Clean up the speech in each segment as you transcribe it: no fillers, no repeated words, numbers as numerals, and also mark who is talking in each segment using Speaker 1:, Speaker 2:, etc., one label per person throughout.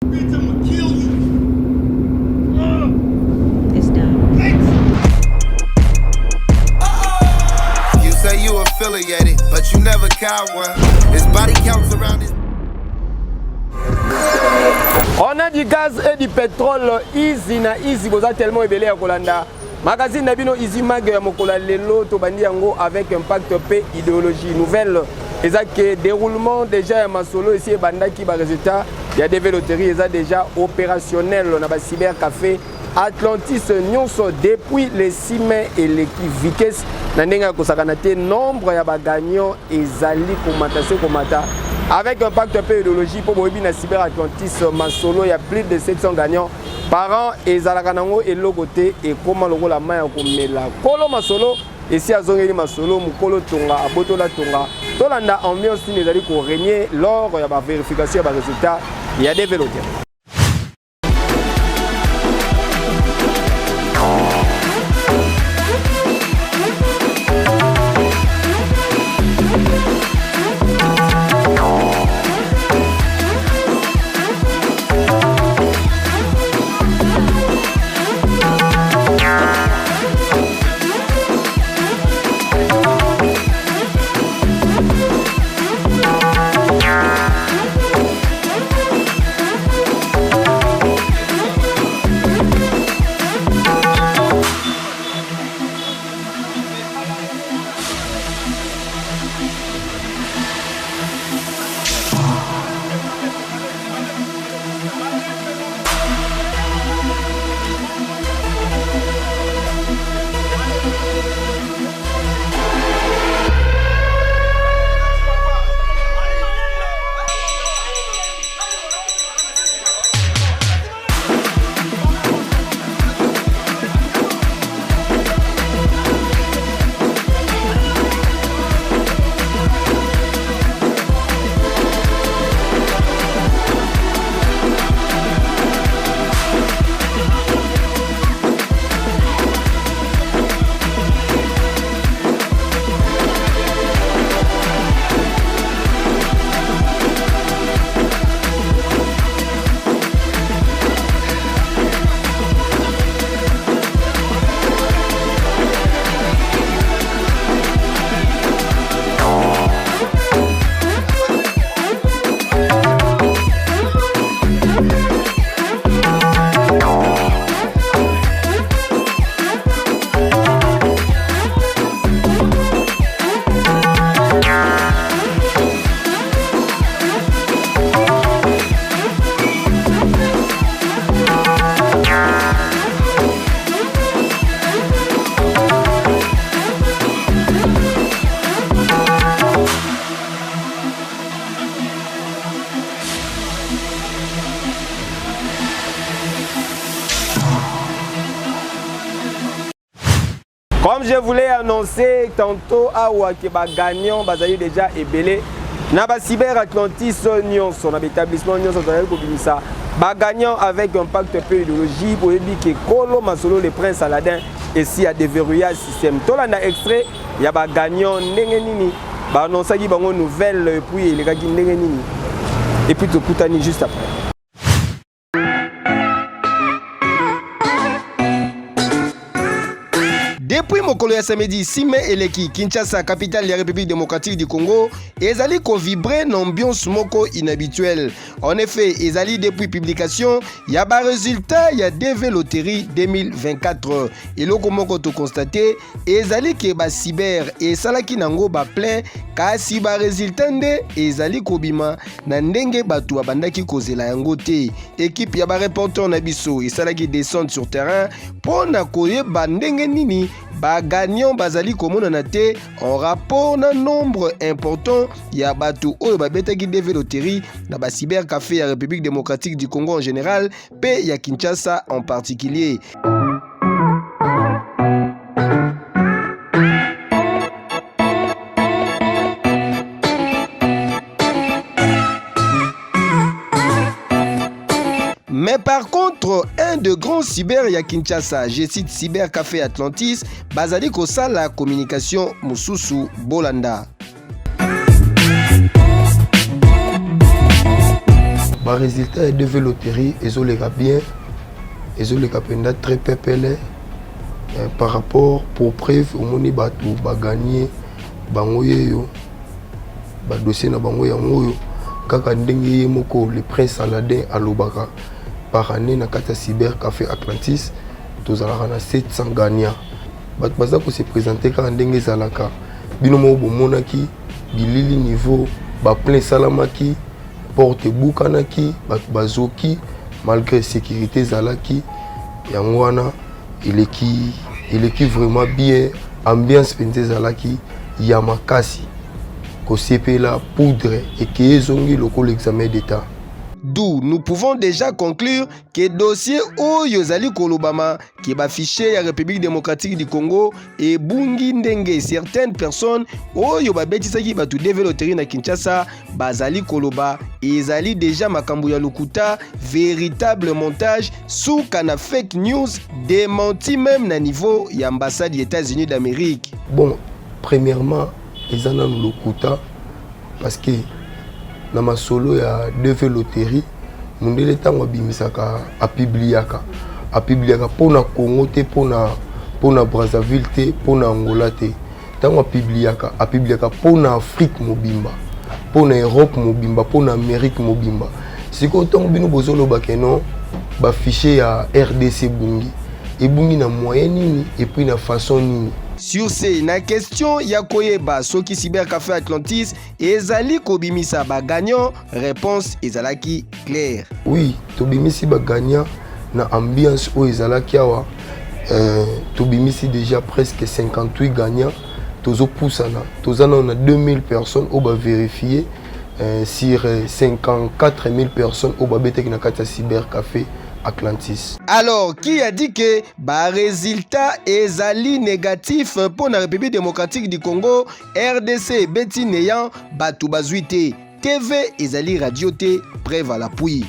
Speaker 1: It's done.
Speaker 2: You say you affiliated, but you never count one. His body counts around his.
Speaker 3: On a du gaz et du pétrole, easy na easy, vous avez tellement ébélé à Kolanda. Magazine Nabino Easy Mag ya Mokola Lelo Tobandi Yango avec impact P idéologie nouvelle. Et ça que déroulement déjà à Masolo ici et Banda qui va résultat. Il y a des véloteries, ils sont déjà opérationnels. On a un cybercafé Atlantis Nyonso depuis les 6 mai et l'équipe Vikes. Nandenga Kosakanate nombre ya gagnants et Zali Komata Komata. Avec un pacte P idéologie pour Bobina Cyber Atlantis Masolo, il y a plus de 700 gagnants par an et Zalakanango et Logoté et comment le la main comme la Kolo Masolo et si Azongeli Masolo Mukolo Tonga Abotola Tonga Tolanda ambiance ni ezali ko régner lors ya ba vérification ya ba résultats il y a des vélos. Comme je voulais annoncer tantôt à Ouakeba gagnant, Bazali déjà ébélé. Naba Cyber Atlantis Nyonso, on a l'établissement Nyonso, gagnant avec un pacte peu idéologie pour que Kolo Masolo le prince Aladin et s'il y a des verrouillages système. Tout là extrait, il y a des gagnants Nengenini, annoncer qui bango nouvelle et puis les gagnants Nengenini. Et puis tout Koutani juste après. Depuis mokolo ya samedi 6 mai eleki Kinshasa, capitale de la République démocratique du Congo, ezali ko vibrer une ambiance moko inhabituelle. En effet, ezali depuis publication, y a ba résultat ya DV Loterie 2024. Et loko moko to constater, ezali ke ba cyber et salaki nango ba plein kasi ba résultat nde ezali ko bima na ndenge batu abandaki kozela yango te. Équipe ya ba reporter na biso et salaki descendre sur terrain pour na koyeba ndenge nini ba gagnant bazali komona na te en rapport na nombre important ya batu oyo babetaki DV Loterie na ba cybercafé ya République démocratique du Congo en général pe ya Kinshasa en particulier. Mais par contre, un de grands cyber ya Kinshasa, je cite Cybercafé Atlantis, bazali kosa la communication Mususu Bolanda.
Speaker 1: ba résultat de véloterie ezoleka bien ezoleka penda très pepele par rapport pour preuve omoni bato ba gagner bango yeyo ba dossier na bango yango yo kaka ndenge ye moko le prince Aladin alobaka par année na kata cyber café Atlantis tozalaka na 700 gagnants bato baza ko se présenter kaka ndenge ezalaka bino mo bomonaki bilili niveau ba plein salamaki porte bukanaki bato bazoki malgré sécurité zalaki yango wana il est vraiment bien ambiance penze zalaki ya makasi ko sepela poudre et que ezongi lokolo examen d'état.
Speaker 3: D'où nous pouvons déjà conclure que dossier oyo zali kolobama qui ba fichier ya République démocratique du Congo et bungi ndenge certaines personnes oyo ba betisaki ba tout développer na Kinshasa bazali koloba ezali déjà makambo ya lokuta véritable montage sous kana fake news démenti même na niveau ya ambassade des États-Unis d'Amérique.
Speaker 1: Bon, premièrement ezana lokuta parce que na masolo ya DV loterie mundele tango abimisaka apibliaka pona Congo te pona Brazzaville te pona Angola te tango apibliaka pona Afrique mobimba pona Europe mobimba pona Amérique mobimba siko tango bino bozolo bakeno ba fichier ya RDC bungi ebungi na moyen nini et puis na façon nini.
Speaker 3: Sur ce, na question ya koyeba soki cyber café Atlantis ezali kobimisa ba gagnant, réponse ezalaki claire.
Speaker 1: Oui, tobimisi ba gagnant na ambiance o ezalaki awa tobimisi déjà presque 58 gagnants tozo poussana tozana na 2000 personnes au ba vérifier sur 54 000 personnes au ba beteki na kata cyber café Atlantis.
Speaker 3: Alors, qui a dit que bah résultat ezali négatif pour la République démocratique du Congo, RDC beti néant batu bazuite TV ezali radio T preuve à l'appui.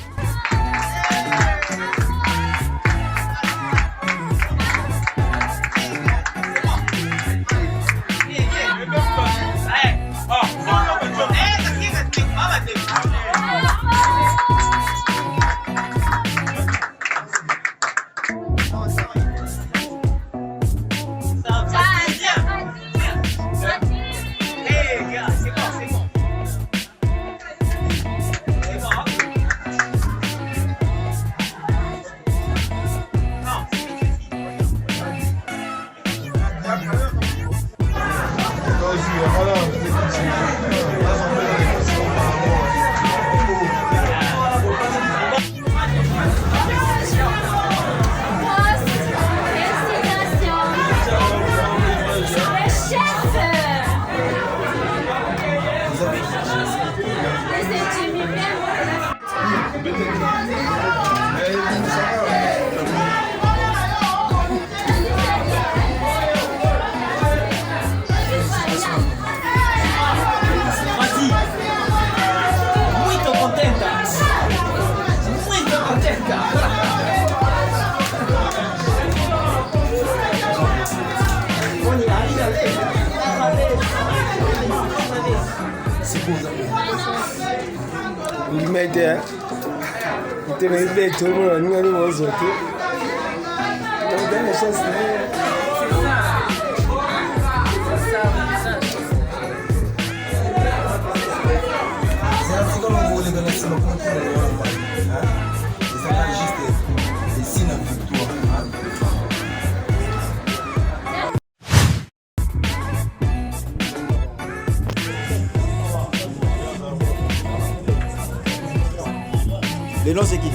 Speaker 4: Le nom c'est qui?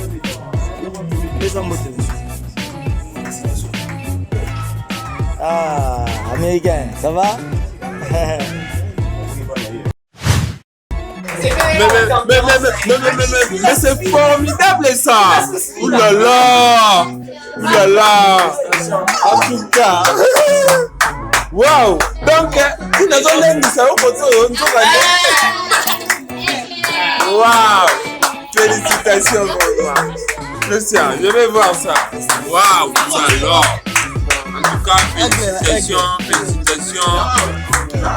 Speaker 4: Ah, américain, ça va?
Speaker 5: Mais c'est formidable ça! Oulala! Oulala!
Speaker 4: En tout cas,
Speaker 5: Waouh! Donc, tu n'as pas l'air de ça au photo. Waouh! Félicitations pour toi. Christian, je vais voir ça. Waouh! Alors, en tout cas, félicitations, félicitations. En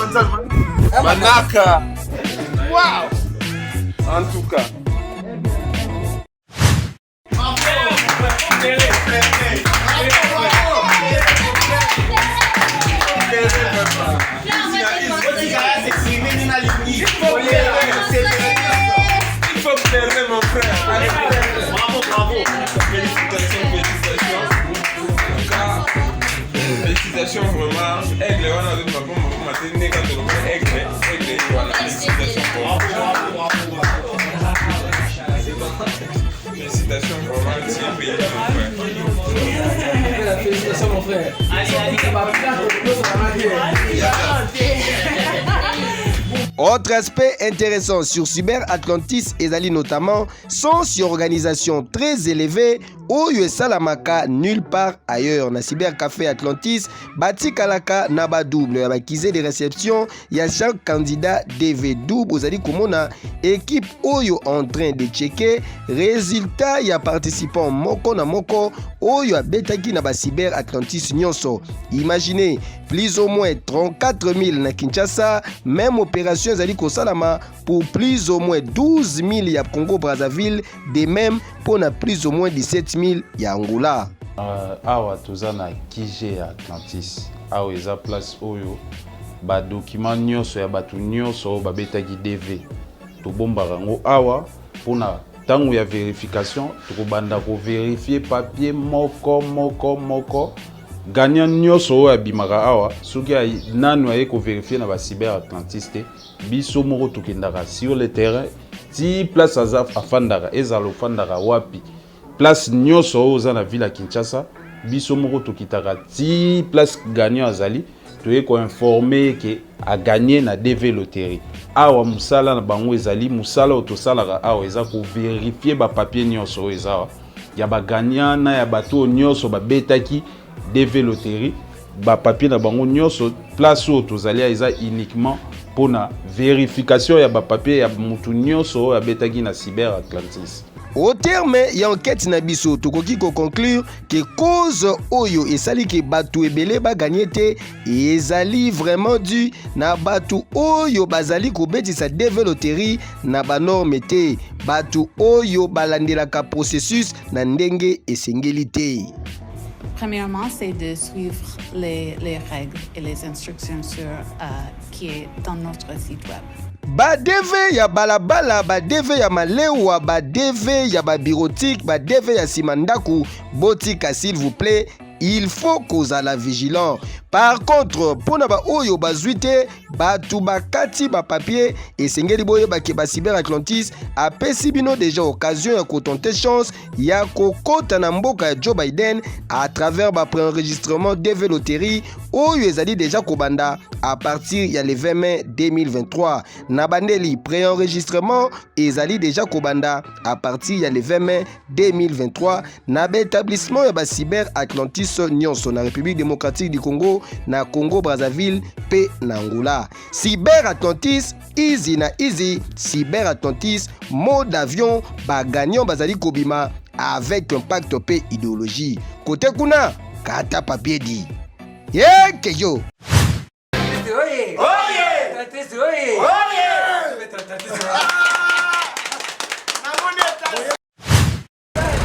Speaker 5: tout cas, Manaka. Waouh! En tout cas. Bravo. Félicitations vraiment. Aigle, on a dit ma félicitations pour moi. Félicitations vraiment, c'est un pays
Speaker 3: Félicitations mon frère.
Speaker 1: Autre aspect intéressant sur Cyber Atlantis ezali notamment son organisation très élevée oyo esalamaka nulle part ailleurs na Cyber Café Atlantis batikalaka na ba double ya bakize de réception ya chaque candidat DV double ozali komona équipe oyo en train de checker résultat ya participant moko na moko oyo abetaki na ba Cyber Atlantis nyonso. Imaginez plus ou moins 34 000 na Kinshasa, même opération ezali kosalama pour plus ou moins 12 000 ya Congo Brazzaville, de même pour na plus ou moins 17 000 ya Angola.
Speaker 6: Awa toza na Kije Atlantis, awa eza place oyo ba document nyonso ya batu nyonso babetaki DV tobombaka ngo awa pona tango ya vérification tokobanda ko vérifier papier moko gagnant nyonso oyo abimaka awa soki nanu aye ko vérifier na ba Cyber Atlantis te biso moko tokendaka sur le terrain ti place aza afandaka ezala ofandaka wapi place nyonso oyo oza na ville ya Kinshasa biso moko tokitaka ti place gagnant azali toye ko informer ke a gagné na DV loterie awa musala na bango ezali musala otosalaka awa eza ko vérifier ba papier nyonso oyo eza ya ba gagnant na ya bato nyonso ba betaki DV loterie ba papier na bango nyonso place oyo tozali eza uniquement pour na vérification ya ba papier ya mutu nyonso oyo abetaki na Cyber Atlantis.
Speaker 1: Au terme ya enquête na biso tokoki ko conclure que cause oyo esali ke batu ebele ba gagné te ezali vraiment dû na batu oyo bazali ko betisa DV loterie na ba norme te batu oyo balandelaka processus na ndenge esengeli te.
Speaker 7: Premièrement, c'est de suivre les règles et les instructions qui est dans notre site web.
Speaker 1: Ba DV ya balabala, ba DV ya malewa, ba DV ya ba bureautique, ba DV ya simandaku, botika s'il vous plaît, il faut kozala vigilant. Par contre, pona ba oyo bazuite, batu bakati ba papier et sengeli boye ba ke ba Cyber Atlantis apesi bino déjà occasion ya kotenter chance ya kokota na mboka ya Joe Biden à travers ba préenregistrement DV loterie oyo ezali déjà kobanda à partir ya le 20 mai 2023. Na bandeli préenregistrement ezali déjà kobanda à partir ya le 20 mai 2023 na établissement ya ba Cyber Atlantis nyonso na République démocratique du Congo na Congo Brazzaville pe na Angola. Cyber Atlantis easy na easy. Cyber Atlantis mode avion ba gagnant bazali kobima avec impact pe idéologie. Côté kuna kata papier di. Yeah keyo.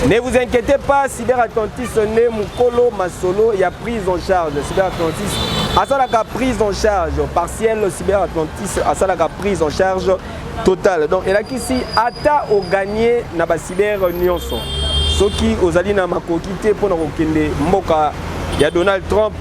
Speaker 3: Ne vous inquiétez pas, Cyber Atlantis ne mukolo masolo, il y a prise en charge. Cyber Atlantis asalaka prise en charge partielle, Cyber Atlantis asalaka prise en charge totale. Donc, et là ici, ata au gagné na ba cyber nyonso. Soki ozali na makokite pour na kokende mboka ya Donald Trump,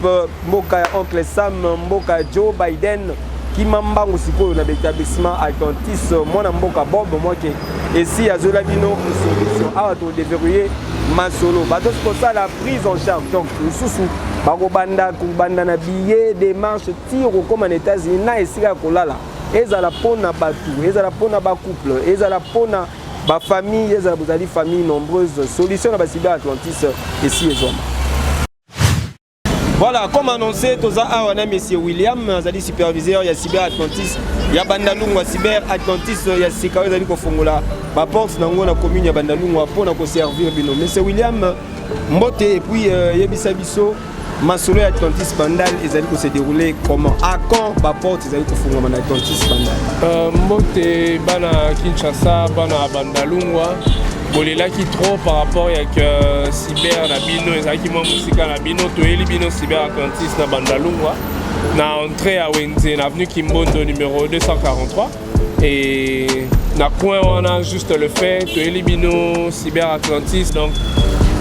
Speaker 3: mboka ya Oncle Sam, mboka Joe Biden. Kimambango sikoyo na établissement Atlantis mwana mboka Bob moke ici à Zola bino solution a to déverrouiller masolo bato pour ça la prise en charge donc susu bakobanda kubanda na billet démarche tiro comme en États-Unis na esika kolala ezala pona batu ezala pona ba couple ezala pona ba famille ezala bozali famille nombreuse solution na ba Cyber Atlantis ici ezoma. Voilà, comme annoncé, Toza Awana, monsieur William, Zali superviseur, il y a Cyber Atlantis, il y a Bandalungwa, Cyber Atlantis, il y a Sikawe Zali Kofongola, ma porte dans la commune, il y a Bandalungwa pour nous servir. Monsieur William, Mbote et puis Yebisabiso, Masolo Atlantis Bandal, ils allaient se dérouler comment? À quand ma porte, ils allaient Kofongola Atlantis Bandal?
Speaker 8: Mbote, Bana Kinshasa, Bana Bandalungwa. Bolela qui trop par rapport à Cyber na bino ezaki mo musika na bino toyeli bino Cyber Atlantis na Bandalungwa na entrée à Wenze na avenue Kimbondo numéro 243 et na coin on a juste le fait toyeli bino Cyber Atlantis donc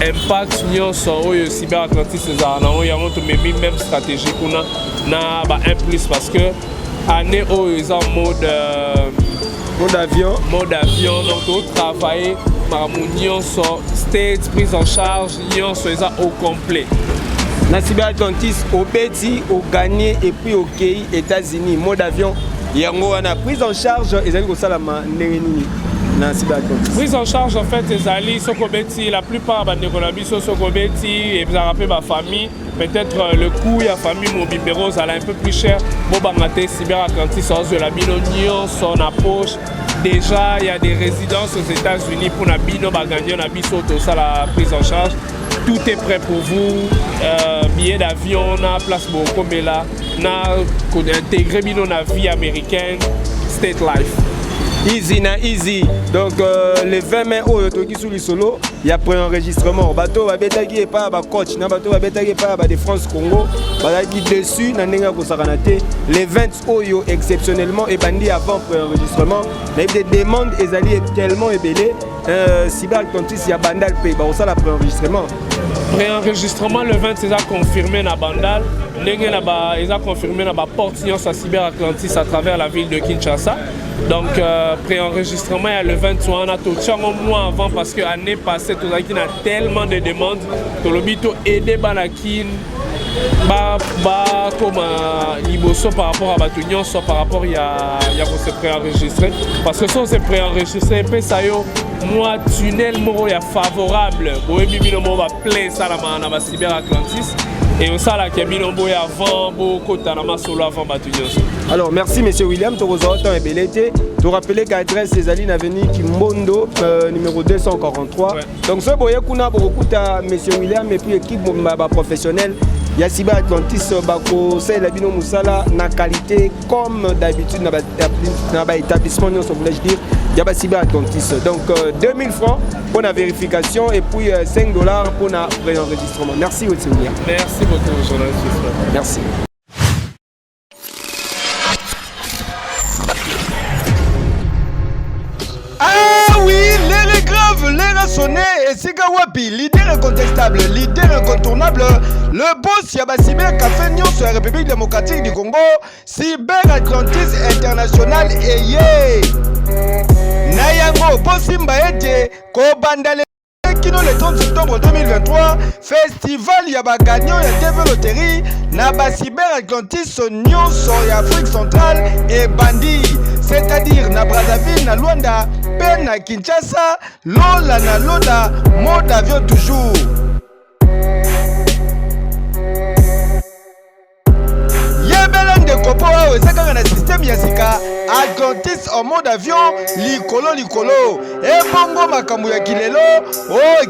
Speaker 8: impact nyonso oyo Cyber Atlantis ezala nango yango tomemi même stratégie kuna na ba 1+ parce que année oyo eza mode avion donc to travailler makambo nyonso state prise en charge nyonso eza au complet.
Speaker 3: Na Cyber Atlantis au beti au gagné et puis au pays États-Unis mode avion yango wana prise en charge ezali kosalama ndenge nini na Cyber Atlantis.
Speaker 8: Prise en charge en fait ezali sokobeti la plupart bandeko na biso sokobeti et ça rappelle ma famille peut-être le coût ya famille mobibero ça un peu plus cher bo bangate Cyber Atlantis de la bino nyonso na poche. Déjà il y a des résidences aux États-Unis pour na bino bagagnon na biso to ça la prise en charge. Tout est prêt pour vous, billets d'avion, na place beaucoup, mais là, na intégrer bino na vie américaine, state life.
Speaker 3: Easy na easy. Donc les 20 mai au Toki sous le solo, il y a pré-enregistrement. Bateau va betagi et pas ba coach, na bateau va betagi pas ba de France Congo, balaki dessus na nenga ko sakanate. Les 20 oyo exceptionnellement et bandi avant pré-enregistrement, il y a des demandes ezali tellement ébélé. Cyber Atlantis il y a bandal pay ba ça la pré-enregistrement.
Speaker 8: Pré-enregistrement le 20 c'est confirmé na bandal. Ndenge na ba eza confirmé na ba porte à Cyber Atlantis à travers la ville de Kinshasa. Donc pré-enregistrement il y a le 23 on a tout un mois avant parce que l'année passée tout ça qui a tellement de demandes que le bito aider banakin comme liboso par rapport à Batunion soit par rapport il y a pour se préenregistrer parce que si c'est préenregistré puis ça yo moi tunnel moro ya favorable boye bibino mo va plein ça na Cyber Atlantis et on sala qui a mis boye avant beaucoup na masolo avant Batunion.
Speaker 3: Alors merci monsieur William Torozotan et Belete. Tu rappelez qu'adresse Césaline Avenue Kimbondo numéro 243. Ouais. Donc ce boye kuna bokuta monsieur William et puis équipe professionnelle. Il y a Cyber Atlantis bako c'est la bino musala na qualité comme d'habitude na ba établissement non voulais dire il y a Cyber Atlantis. Donc 2000 francs pour la vérification et puis $5 pour la pré-enregistrement. Merci aussi William.
Speaker 8: Merci beaucoup journaliste.
Speaker 3: Merci. L'air sonné et Sika Wapi, leader incontestable, leader incontournable, le boss Yaba Cyber Café Nyon sur la République démocratique du Congo, Cyber Atlantis International et yé Nayango, Bossimba Ete, Kobandale Kino le 30 septembre 2023, Festival Yaba Gagnon et TV Loterie, Naba Cyber Atlantis Nyon sur l'Afrique centrale et Bandi. C'est-à-dire na Brazzaville, na Luanda, Pen na Kinshasa, Lola na Loda, mode avion toujours. Yebelan de Kopo, ezaka na système Yasika, Atlantis en mode avion, likolo. Et bongo makambo ya kilelo,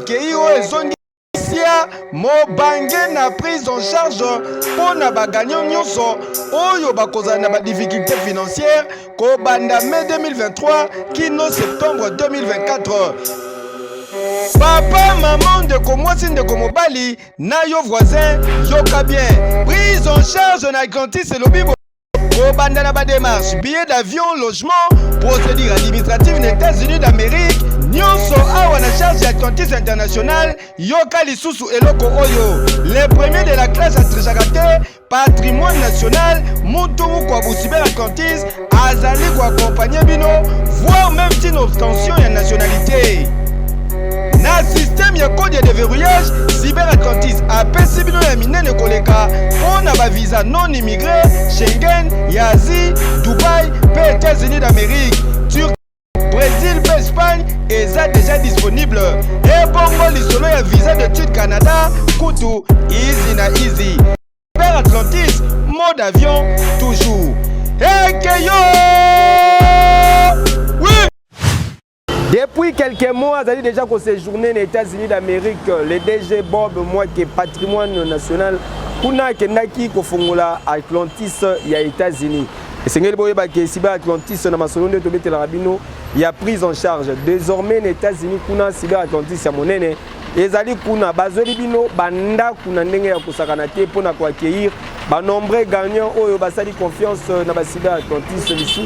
Speaker 3: kei ezongi. Mobange na prise en charge pour na bagagnon nyonso oyo bakoza na ba difficulté financière ko banda mai 2023 kino septembre 2024. Papa maman de komwasi de komobali na yo voisin yoka bien prise en charge na Atlantis et lobibo ko banda na ba démarche billet d'avion logement procédure administrative des États-Unis d'Amérique. Nyonso awa na charge Atlantis International yoka lisusu eloko oyo les premiers de la classe Atrechakate patrimoine national mutumu kwa Cyber Atlantis azali kwa accompagner bino voire même une obtention ya nationalité na système ya code de verrouillage Cyber Atlantis apesi bino ya minene koleka pona ba visa non immigré Schengen ya Asie Dubaï pe États-Unis d'Amérique Brésil, Espagne, et ça déjà disponible. Et bongo l'isolo ya visa d'études Canada, Koutou, easy na easy. Cyber Atlantis, mode avion, toujours. Hey Keyo! Oui! Depuis quelques mois, vous avez déjà séjourné aux États-Unis d'Amérique, le DG Bob, moi qui est patrimoine national, kuna kendaki kofongola Atlantis ya États-Unis. Et c'est que Cyber Atlantis na masolo de tobete la rabino, il y a prise en charge. Désormais les États-Unis kuna Cyber Atlantis ya monene ezali kuna bazoli bino banda kuna ndenge ya kusakana te pona ko accueillir ba nombreux gagnants oyo basali confiance na ba Cyber Atlantis bisu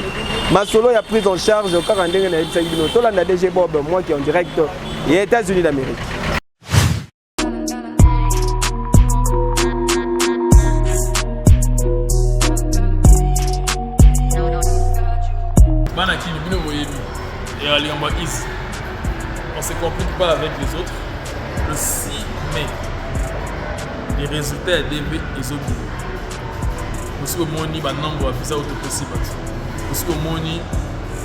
Speaker 3: masolo ya prise en charge kaka ndenge na yebisa bino tolanda DG Bob moi qui est en direct des États-Unis d'Amérique.
Speaker 8: Banaki bino voyez et Aliamba Easy. On se complique pas avec les autres. Le 6 mai, les résultats DV et Zobi. Aussi au Moni, bah nombre à visa possible. Aussi au Moni,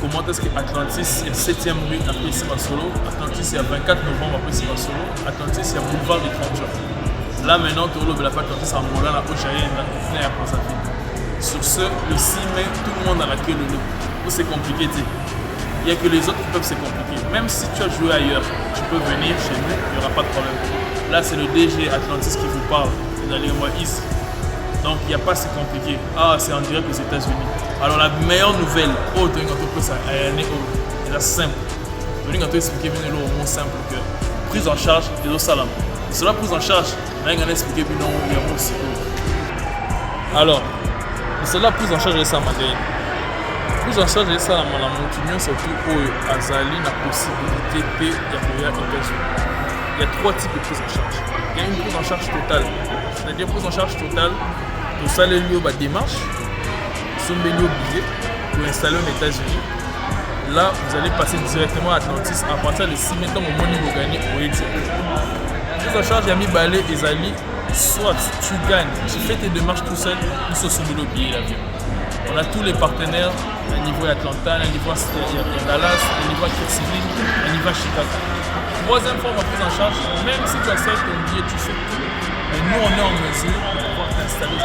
Speaker 8: comment est-ce que Atlantis est le 7e rue après Sima Solo. Atlantis est à 24 novembre après Sima Solo. Atlantis est à boulevard des 30 jours. Là maintenant, tout le monde de la Atlantis en Mola, la Ochaïen, la à Brazzaville. Sur ce, le 6 mai, tout le monde a la queue le loup. C'est compliqué. Il n'y a que les autres qui peuvent se compliquer. Même si tu as joué ailleurs, tu peux venir chez nous, il n'y aura pas de problème. Là, c'est le DG Atlantis qui vous parle. C'est dans les mois ici. Donc, il n'y a pas si compliqué. Ah, c'est en direct aux États-Unis. Alors, la meilleure nouvelle, c'est la simple. Je vais vous expliquer au mot simple que prise en charge des autres salams. Cela prise en charge, je vais vous expliquer il y a aussi. Alors, cela prise en charge de ça, madame. Prise en charge de ça, la montignon, surtout où Azali la possibilité de y Il y a 3 types de prise en charge. Il y a une prise en charge totale. C'est-à-dire prise en charge totale, pour ça les lieux démarche, sont des lieux billets pour installer aux États-Unis. Là, vous allez passer directement à Atlantis à partir de 6 mètres au moment où vous gagnez au Haïti. Prise en charge, il y a mis Balé et Zali. Soit tu gagnes, tu fais tes démarches tout seul, ou ce sont des billets d'avion. On a tous les partenaires, un niveau Atlanta, un niveau Dallas, un niveau Kirksville, un niveau Chicago. Troisième fois, on va prise en charge, même si tu acceptes ton billet, tu fais tout. Mais nous, on est en mesure de pouvoir t'installer.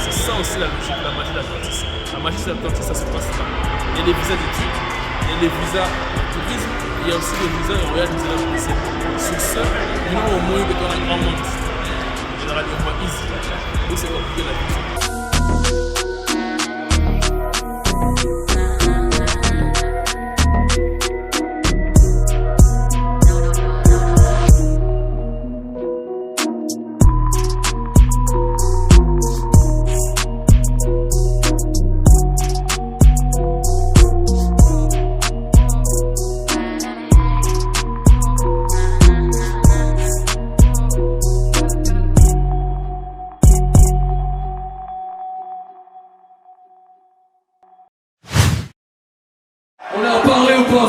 Speaker 8: C'est ça aussi la logique, la magie d'Atlantis. La magie d'Atlantis, ça se passe là. Il y a des visas d'études, il y a des visas de tourisme, il y a aussi des visas de Royal New Zealand. Sur ce, nous, au moins, on a un grand monde. Et la radio, on va easy. Donc, c'est compliqué la vie.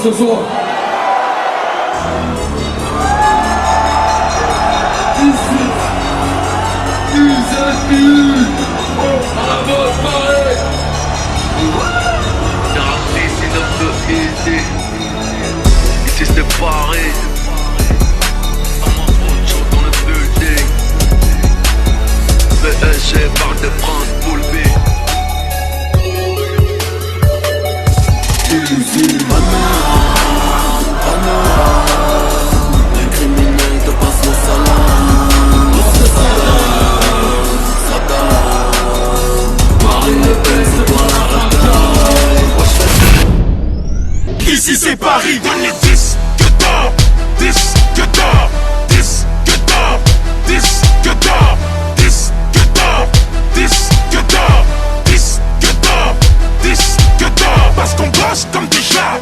Speaker 9: Ce soir.
Speaker 10: Ici c'est Paris. Dans le building. PSG, Parc de France, Poulby.
Speaker 9: Les criminels te passent le salam. Marine Le Pen, c'est toi la regarde.
Speaker 11: Ici c'est Paris, donne les 10 que d'or, 10 que d'or, 10 que d'or, 10 que d'or, 10 que d'or, 10 que d'or, 10 que d'or, 10 que d'or. Parce qu'on bosse comme des chats,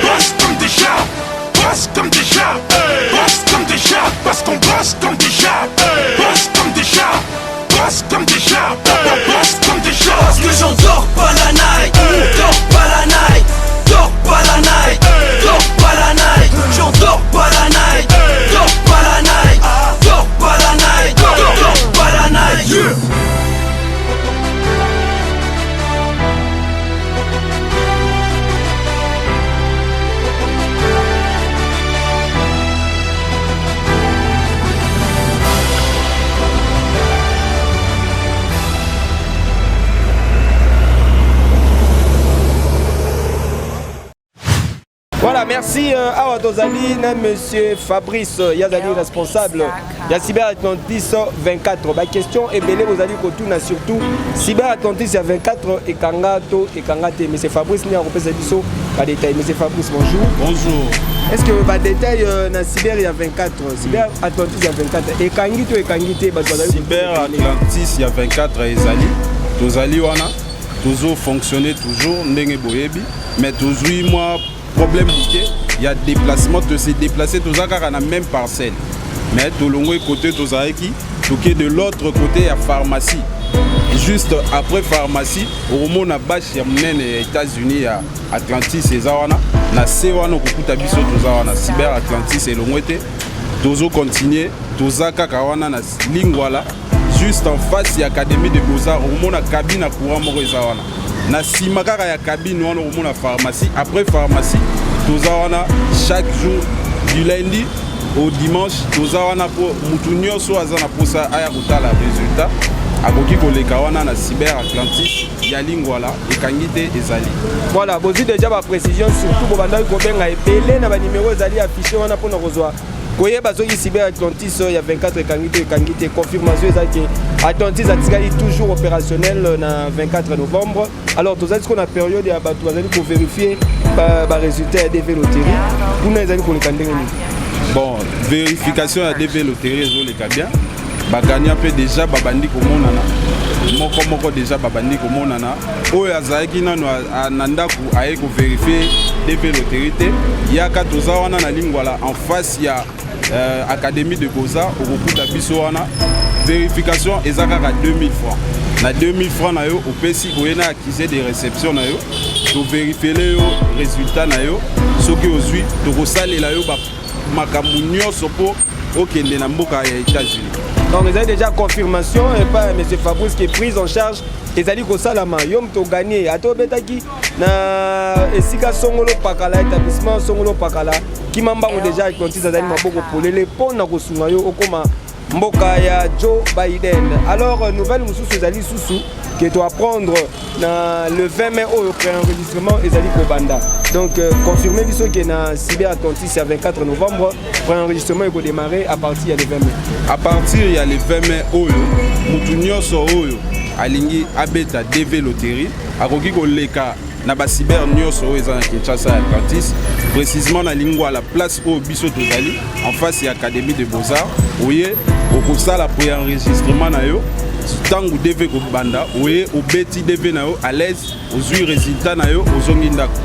Speaker 11: bosse comme des chats, bosse comme des chats, bosse comme des chats. Parce qu'on bosse comme des chats, bosse comme des chats, bosse comme des chats, bosse comme des chats.
Speaker 9: Parce que j'en dors pas la night, dors pas la night, dors pas la night, dors pas la night, j'en dors pas la night, dors pas la night, dors pas la night, dors pas la night.
Speaker 3: Voilà, merci à Watozali, monsieur Fabrice Yazali, responsable de la Cyber Atlantis 24. Ma question est belle, vous allez retourner surtout Cyber Atlantis 24 et Kangato et Kangate. Mais c'est Fabrice qui a représenté pas détail. Monsieur Fabrice, bonjour.
Speaker 6: Bonjour.
Speaker 3: Est-ce que pas détail dans Cyber il y a 24, Cyber Atlantis il y a 24 et Kangité
Speaker 6: Cyber Atlantis il y a 24 ezali. Tozali wana tozo fonctionner toujours ndenge boyebi mais toujours moi problème bouquet, il y a déplacement de se déplacer tozaka na même parcelle. Mais tolongo côté tozaki toké de l'autre côté à pharmacie. Juste après pharmacie, au moment na bâche ya mnene ya États-Unis à Atlantis ezawana na sewana kokuta biso tozawana Cyber Atlantis elongwete tozo continuer tozaka kawana na lingwala juste en face ya Académie de Beaux-Arts au moment na cabine à courant moko ezawana na simakaka ya cabine wana au moment na pharmacie après pharmacie tozawana chaque jour du lundi au dimanche tozawana pour mutu nyonso azana posa aya kotala résultat akoki koleka wana na Cyber Atlantis ya lingwala ekangite ezali.
Speaker 3: Voilà, vous avez déjà ma précision surtout pour banda ko benga epele na ba numéro ezali affiché wana pour kozwa. Koye bazoki Cyber Atlantis il y a 24 ekangite confirmation ezali Atlantis atikali toujours opérationnel na 24 novembre. Alors tous ce qu'on a période ya ba bazali ko vérifier ba résultat DV loterie. Pour nous ezali ko le kandenge ni.
Speaker 6: Bon, vérification ya DV loterie ezoleka bien. Baganya pe déjà babandi komonana moko déjà babandi komonana oyo azalaki nano anandaku aye ko vérifier DV loterie yaka toza wana na lingwala en face ya Académie de Beaux-Arts okukuta biso wana vérification ezakaka 2000 francs na 2000 francs na yo opesi oyena accusé de réception na yo to vérifier le yo résultat na yo soki ozwi to kosalela yo ba makambu nyonso po okende na mboka ya États-Unis.
Speaker 3: Donc vous avez déjà confirmation et pas M. Fabrice qui est pris en charge et ça dit que Salama yom to gagné à to betaki na esika songolo pakala établissement songolo pakala qui mamba déjà Atlantis azali maboko polele pona kosunga yo okoma mboka ya Joe Biden. Alors nouvelle mususu ezali susu que tu apprendre le 20 mai au pré-enregistrement ezali kobanda. Donc confirmez biso que na Cyber Atlantis le 24 novembre pré-enregistrement est démarrer à partir du 20 mai.
Speaker 6: À partir il y a le 20 mai oyo mutu nyonso oyo alingi abeta DV loterie akoki koleka na ba cyber nyonso oyo eza na Kinshasa Atlantis précisément na lingwa la place au biso tozali en face ya Académie de Beaux-Arts oye okosala pré-enregistrement na yo tangu DV ko banda oye obeti DV na yo à l'aise ozui résultat na yo ozongi ndako.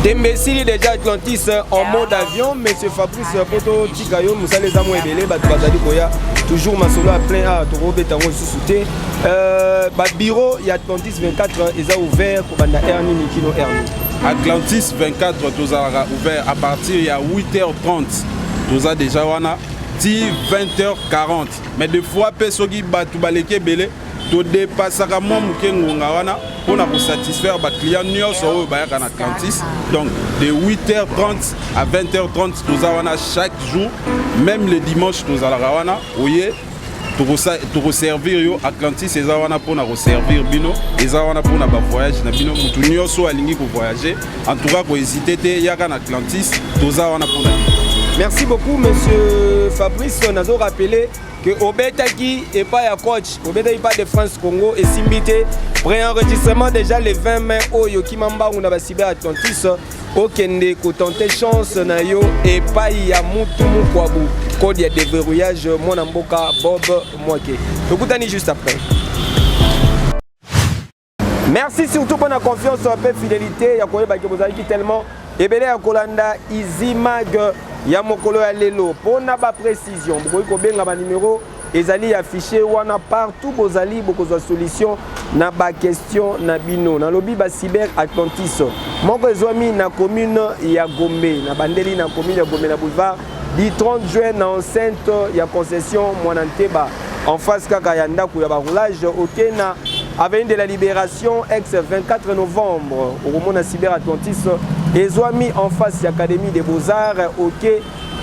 Speaker 3: Tembesili déjà Atlantis en mode avion, monsieur Fabrice Poto Tikayo, Moussa les amours et Bazali Koya, toujours ma solo à plein à Toro Betango sous-souté. Bureau, il y a Atlantis 24, ils ont ouvert pour Banda Ernie Nikino Ernie.
Speaker 6: Atlantis 24, tous a ouvert à partir il y a 8h30. Tous a déjà wana, 20h40. Mais des fois, Pesogi Batu Baleke Bele. To dépassera mon mukengo wana pour satisfaire les clients nyonso bayaka na Atlantis. Donc de 8h30 à 20h30 nous avons chaque jour, même le dimanche nous allons wana oye to servir yo Atlantis ezawana pour na servir bino ezawana pour na ba voyage na bino mutu nyonso alingi ko voyager en tout cas ko hésiter te yaka na Atlantis tozawana pour na.
Speaker 3: Merci beaucoup monsieur Fabrice, on a rappelé que Obetaki et pas ya coach, Obetaki pas de France Congo et Simbité pré-enregistrement déjà le 20 mai au Yokimamba on a Cyber Atlantis au Kende ko tenter chance na yo et pas ya mutu mukwabu code ya déverrouillage mon amboka Bob Mwake. Écoutez juste après. Merci surtout pour la confiance et fidélité ya koyeba ke bozali tellement ebele ya kolanda Izimag ya mokolo ya lelo pona ba précision bokoki kobenga ba numéro ezali affiché wana partout bozali bokozwa solution na ba question na bino na lobi ba Cyber Atlantis moko ezwami na commune ya Gombe na bandeli na commune ya Gombe na boulevard du 30 juin na enceinte ya concession Mwananteba en face kaka ya ndako ya ba roulage OK na Avenue de la Libération ex 24 novembre au moment na Cyber Atlantis ezwami en face ya Académie des Beaux-Arts OK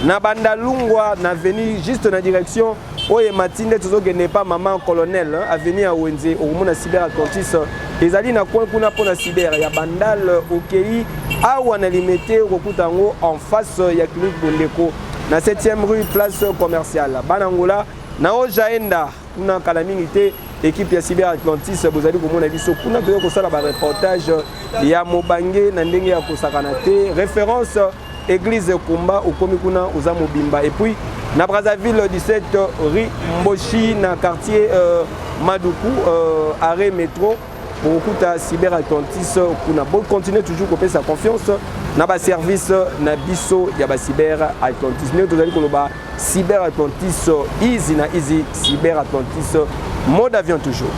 Speaker 3: na Bandalungwa na avenue juste na direction oye matinde tozogene pas maman colonel avenue à Wenze au moment na Cyber Atlantis ezali na coin kuna pona Cyber ya Bandal OK awa na limité rokutango en face ya clinique Bondeko na 7e rue place commerciale Banangola na Ojaenda kuna kalamingité équipe ya Cyber Atlantis bozali komona biso kuna toyo kosala ba reportage ya mobange na ndenge ya kosakana te référence église Kumba okomi kuna oza mobimba et puis na Brazzaville 17 rue Mboshi na quartier Maduku arrêt métro pour okuta Cyber Atlantis kuna bon continuer toujours koper sa confiance na ba service na biso ya ba Cyber Atlantis ne tozali koloba Cyber Atlantis easy na easy Cyber Atlantis mode avion toujours.